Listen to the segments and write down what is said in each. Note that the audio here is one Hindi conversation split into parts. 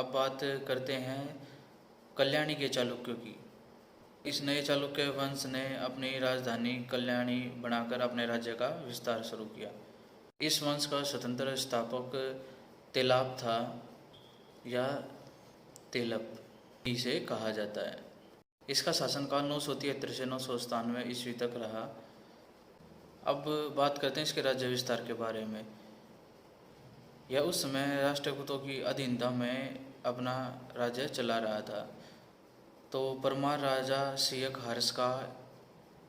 अब बात करते हैं कल्याणी के चालुक्यों की। इस नए चालुक्य वंश ने अपनी राजधानी कल्याणी बनाकर अपने राज्य का विस्तार शुरू किया। इस वंश का स्वतंत्र स्थापक तेलाप था या तेलप ही से कहा जाता है। इसका शासनकाल 973 से 997 ईस्वी तक रहा। अब बात करते हैं इसके राज्य विस्तार के बारे में। यह उस समय राष्ट्रकूटों की अधीनता में अपना राज्य चला रहा था। तो परमार राजा सियक हर्ष का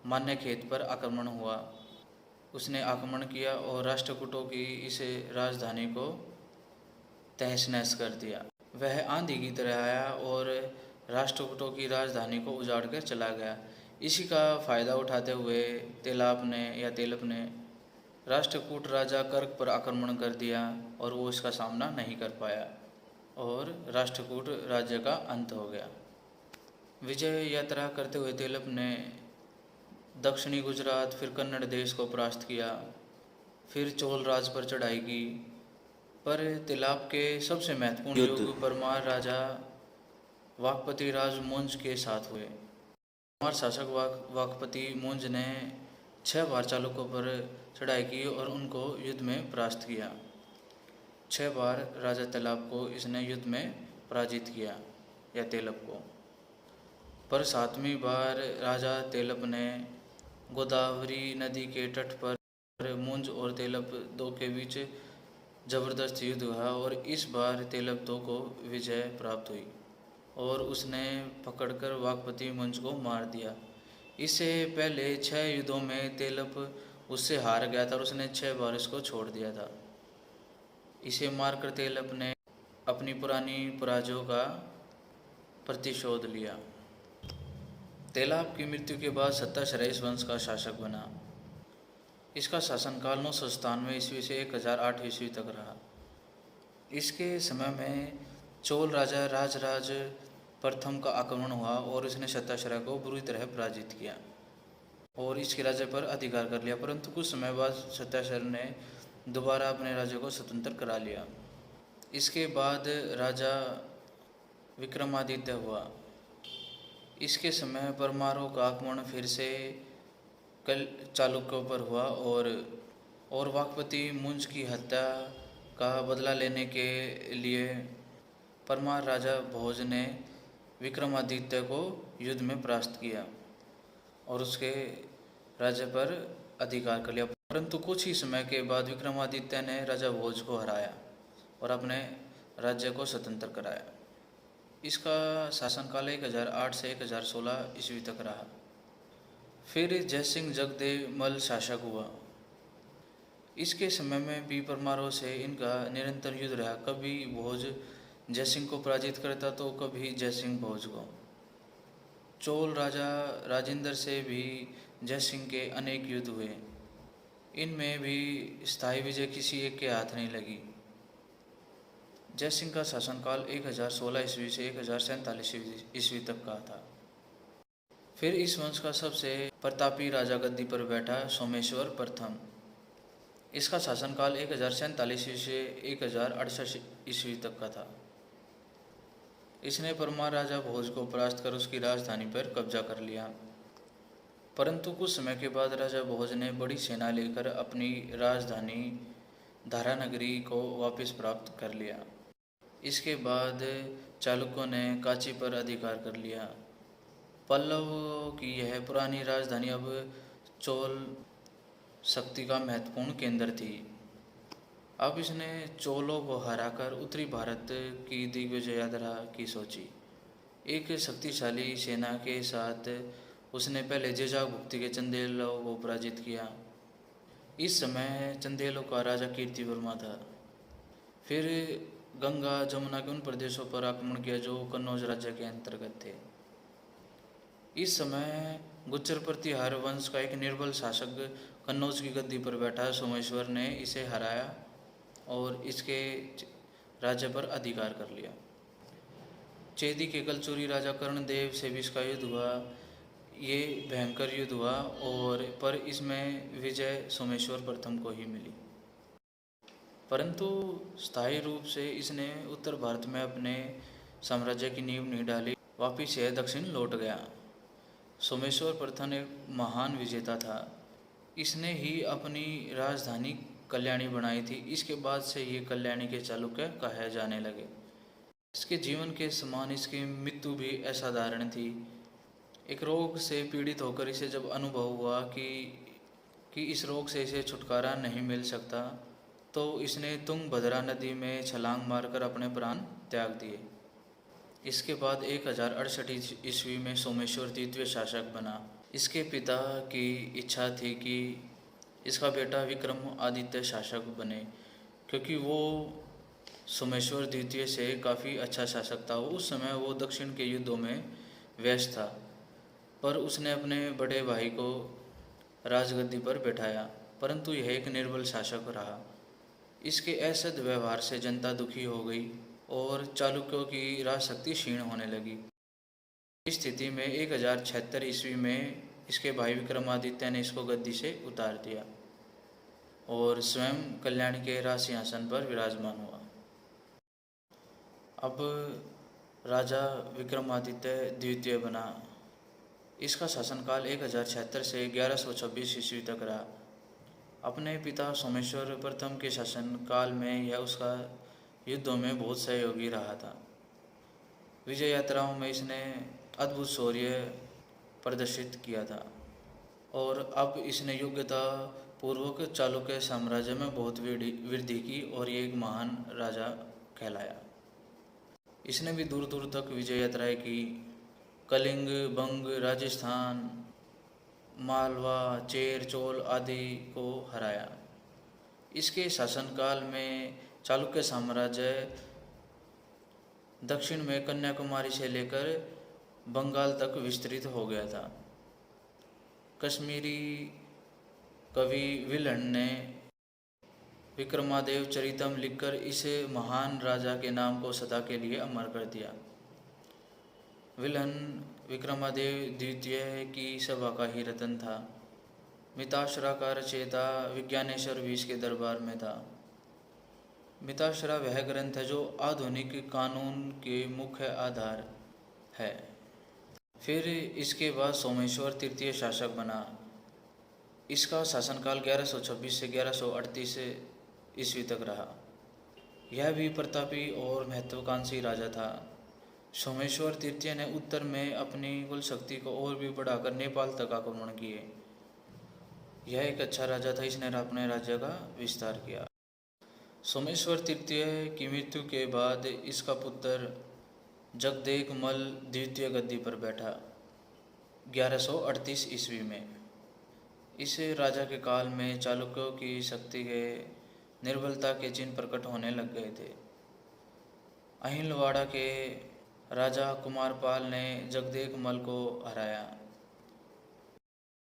मान्य खेत पर आक्रमण हुआ। उसने आक्रमण किया और राष्ट्रकूटों की इस राजधानी को तहस नहस कर दिया। वह आंधी की तरह आया और राष्ट्रकूटों की राजधानी को उजाड़ कर चला गया। इसी का फ़ायदा उठाते हुए तेलप ने राष्ट्रकूट राजा कर्क पर आक्रमण कर दिया और वो इसका सामना नहीं कर पाया और राष्ट्रकूट राज्य का अंत हो गया। विजय यात्रा करते हुए तेलप ने दक्षिणी गुजरात फिर कन्नड़ देश को परास्त किया, फिर चोल राज पर चढ़ाई की। पर तेलाप के सबसे महत्वपूर्ण युद्ध परमार राजा वाकपति राज मुंज के साथ हुए। परमार शासक वाकपति मुंज ने 6 बार चालुक्यों पर चढ़ाई की और उनको युद्ध में परास्त किया। 6 बार राजा तेलाप को इसने युद्ध में पराजित किया या तेलप को। पर 7वीं बार राजा तेलप ने गोदावरी नदी के तट पर मुंज और तेलप दो के बीच जबरदस्त युद्ध हुआ और इस बार तेलप दो को विजय प्राप्त हुई और उसने पकड़कर वाकपति मुंज को मार दिया। इससे पहले 6 युद्धों में तेलप उससे हार गया था और उसने 6 बार इसको छोड़ दिया था। इसे मारकर तेलप ने अपनी पुरानी पराजयों का प्रतिशोध लिया। तेलाप की मृत्यु के बाद सत्ताशरय इस वंश का शासक बना। इसका शासनकाल 997 ईस्वी से 1008 ईस्वी तक रहा। इसके समय में चोल राजा राजराज प्रथम का आक्रमण हुआ और उसने सत्ताशरय को बुरी तरह पराजित किया और इसके राज्य पर अधिकार कर लिया। परंतु कुछ समय बाद सत्ताशरय ने दोबारा अपने राज्य को स्वतंत्र करा लिया। इसके बाद राजा विक्रमादित्य हुआ। इसके समय परमारों का आक्रमण फिर से चालुक्यों पर हुआ और वाकपति मुंज की हत्या का बदला लेने के लिए परमार राजा भोज ने विक्रमादित्य को युद्ध में परास्त किया और उसके राज्य पर अधिकार कर लिया। परंतु कुछ ही समय के बाद विक्रमादित्य ने राजा भोज को हराया और अपने राज्य को स्वतंत्र कराया। इसका शासनकाल 1008 से 1016 ईस्वी तक रहा। फिर जयसिंह जगदेव मल शासक हुआ। इसके समय में भी परमारों से इनका निरंतर युद्ध रहा। कभी भोज जयसिंह को पराजित करता तो कभी जयसिंह भोज को। चोल राजा राजेंद्र से भी जयसिंह के अनेक युद्ध हुए। इनमें भी स्थायी विजय किसी एक के हाथ नहीं लगी। जयसिंह का शासनकाल 1016 ईस्वी से 1047 ईस्वी तक का था। फिर इस वंश का सबसे प्रतापी राजा गद्दी पर बैठा सोमेश्वर प्रथम। इसका शासनकाल 1047 से 1068 ईस्वी तक का था। इसने परमार राजा भोज को परास्त कर उसकी राजधानी पर कब्जा कर लिया। परंतु कुछ समय के बाद राजा भोज ने बड़ी सेना लेकर अपनी राजधानी धारानगरी को वापस प्राप्त कर लिया। इसके बाद चालुक्यों ने कांची पर अधिकार कर लिया। पल्लवों की यह पुरानी राजधानी अब चोल शक्ति का महत्वपूर्ण केंद्र थी। अब इसने चोलों को हराकर उत्तरी भारत की दिग्विजय यात्रा की सोची। एक शक्तिशाली सेना के साथ उसने पहले जेजाग भुक्ति के चंदेलों को पराजित किया। इस समय चंदेलों का राजा कीर्तिवर्मा था। फिर गंगा जमुना के उन प्रदेशों पर आक्रमण किया जो कन्नौज राज्य के अंतर्गत थे। इस समय गुज्जर प्रतिहार वंश का एक निर्बल शासक कन्नौज की गद्दी पर बैठा सोमेश्वर ने इसे हराया और इसके राज्य पर अधिकार कर लिया। चेदी के कलचुरी राजा कर्णदेव से भी इसका युद्ध हुआ। ये भयंकर युद्ध हुआ और पर इसमें विजय सोमेश्वर प्रथम को ही मिली। परंतु स्थायी रूप से इसने उत्तर भारत में अपने साम्राज्य की नींव नहीं डाली, वापिस यह दक्षिण लौट गया। सोमेश्वर प्रथम एक महान विजेता था। इसने ही अपनी राजधानी कल्याणी बनाई थी। इसके बाद से ये कल्याणी के चालुक्य कहे जाने लगे। इसके जीवन के समान इसकी मृत्यु भी असाधारण थी। एक रोग से पीड़ित होकर इसे जब अनुभव हुआ कि इस रोग से इसे छुटकारा नहीं मिल सकता, तो इसने तुंगभद्रा नदी में छलांग मारकर अपने प्राण त्याग दिए। इसके बाद 1068 ईस्वी में सोमेश्वर द्वितीय शासक बना। इसके पिता की इच्छा थी कि इसका बेटा विक्रमादित्य शासक बने, क्योंकि वो सोमेश्वर द्वितीय से काफ़ी अच्छा शासक था। उस समय वो दक्षिण के युद्धों में व्यस्त था, पर उसने अपने बड़े भाई को राजगद्दी पर बैठाया, परंतु यह एक निर्बल शासक रहा। इसके असद व्यवहार से जनता दुखी हो गई और चालुक्यों की राजशक्ति क्षीण होने लगी। इस स्थिति में 1076 ईस्वी में इसके भाई विक्रमादित्य ने इसको गद्दी से उतार दिया और स्वयं कल्याण के राज सिंहासन पर विराजमान हुआ। अब राजा विक्रमादित्य द्वितीय बना। इसका शासनकाल 1076 से 1126 ईस्वी तक रहा। अपने पिता सोमेश्वर प्रथम के शासनकाल में यह उसका युद्धों में बहुत सहयोगी रहा था। विजय यात्राओं में इसने अद्भुत शौर्य प्रदर्शित किया था और अब इसने योग्यता पूर्वक चालुक्य साम्राज्य में बहुत वृद्धि की और ये एक महान राजा कहलाया। इसने भी दूर दूर तक विजय यात्राएं की। कलिंग, बंग, राजस्थान, मालवा, चेर, चोल आदि को हराया। इसके शासनकाल में चालुक्य साम्राज्य दक्षिण में कन्याकुमारी से लेकर बंगाल तक विस्तृत हो गया था। कश्मीरी कवि विल्हण ने विक्रमादेव चरितम लिखकर इस महान राजा के नाम को सदा के लिए अमर कर दिया। विल्हण विक्रमादेव द्वितीय की सभा का ही रतन था। मिताक्षरा का रचयिता विज्ञानेश्वर भी इसके दरबार में था। मिताक्षरा वह ग्रंथ है जो आधुनिक कानून के मुख्य आधार है। फिर इसके बाद सोमेश्वर तृतीय शासक बना। इसका शासनकाल 1126 से 1138 ईस्वी तक रहा। यह भी प्रतापी और महत्वाकांक्षी राजा था। सोमेश्वर तृतीय ने उत्तर में अपनी कुल शक्ति को और भी बढ़ाकर नेपाल तक आक्रमण किए। यह एक अच्छा राजा था। इसने अपने राज्य का विस्तार किया। सोमेश्वर तृतीय की मृत्यु के बाद इसका पुत्र जगदेकमल द्वितीय गद्दी पर बैठा 1138 ईस्वी में। इस राजा के काल में चालुक्यों की शक्ति के निर्बलता के चिन्ह प्रकट होने लग गए थे। अहिलवाड़ा के राजा कुमारपाल ने जगदेकमल को हराया।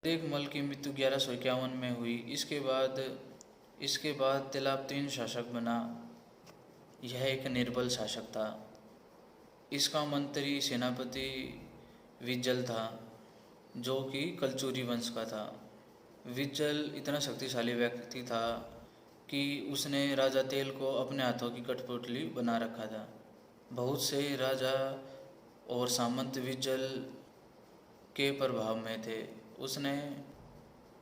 जगदेकमल की मृत्यु 1151 में हुई। इसके बाद तिलाप्तीन शासक बना। यह एक निर्बल शासक था। इसका मंत्री सेनापति विज्जल था, जो कि कलचुरी वंश का था। विज्जल इतना शक्तिशाली व्यक्ति था कि उसने राजा तेल को अपने हाथों की कठपुतली बना रखा था। बहुत से राजा और सामंत विज्जल के प्रभाव में थे। उसने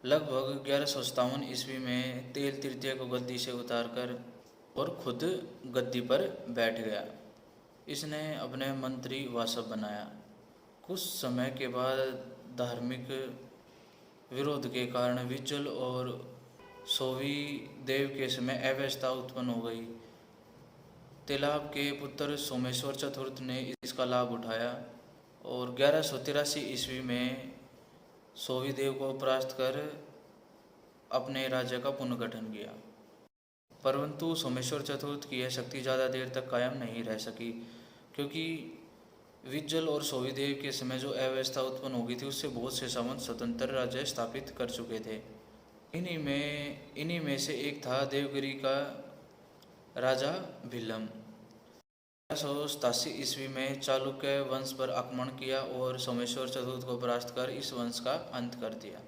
लगभग 1157 ईस्वी में तेल तृतीय को गद्दी से उतारकर और खुद गद्दी पर बैठ गया। इसने अपने मंत्री वासव बनाया। कुछ समय के बाद धार्मिक विरोध के कारण विज्जल और सोवी देव के समय अव्यवस्था उत्पन्न हो गई। तिलाब के पुत्र सोमेश्वर चतुर्थ ने इसका लाभ उठाया और 1183 ईस्वी में सोवी देव को परास्त कर अपने राज्य का पुनर्गठन किया। परंतु सोमेश्वर चतुर्थ की यह शक्ति ज़्यादा देर तक कायम नहीं रह सकी, क्योंकि विज्जल और सोवीदेव के समय जो अव्यवस्था उत्पन्न हो गई थी, उससे बहुत से सामंत स्वतंत्र राज्य स्थापित कर चुके थे। इन्हीं में से एक था देवगिरी का राजा भिल्लम। 1187 ईस्वी में चालुक्य वंश पर आक्रमण किया और सोमेश्वर चतुर्थ को परास्त कर इस वंश का अंत कर दिया।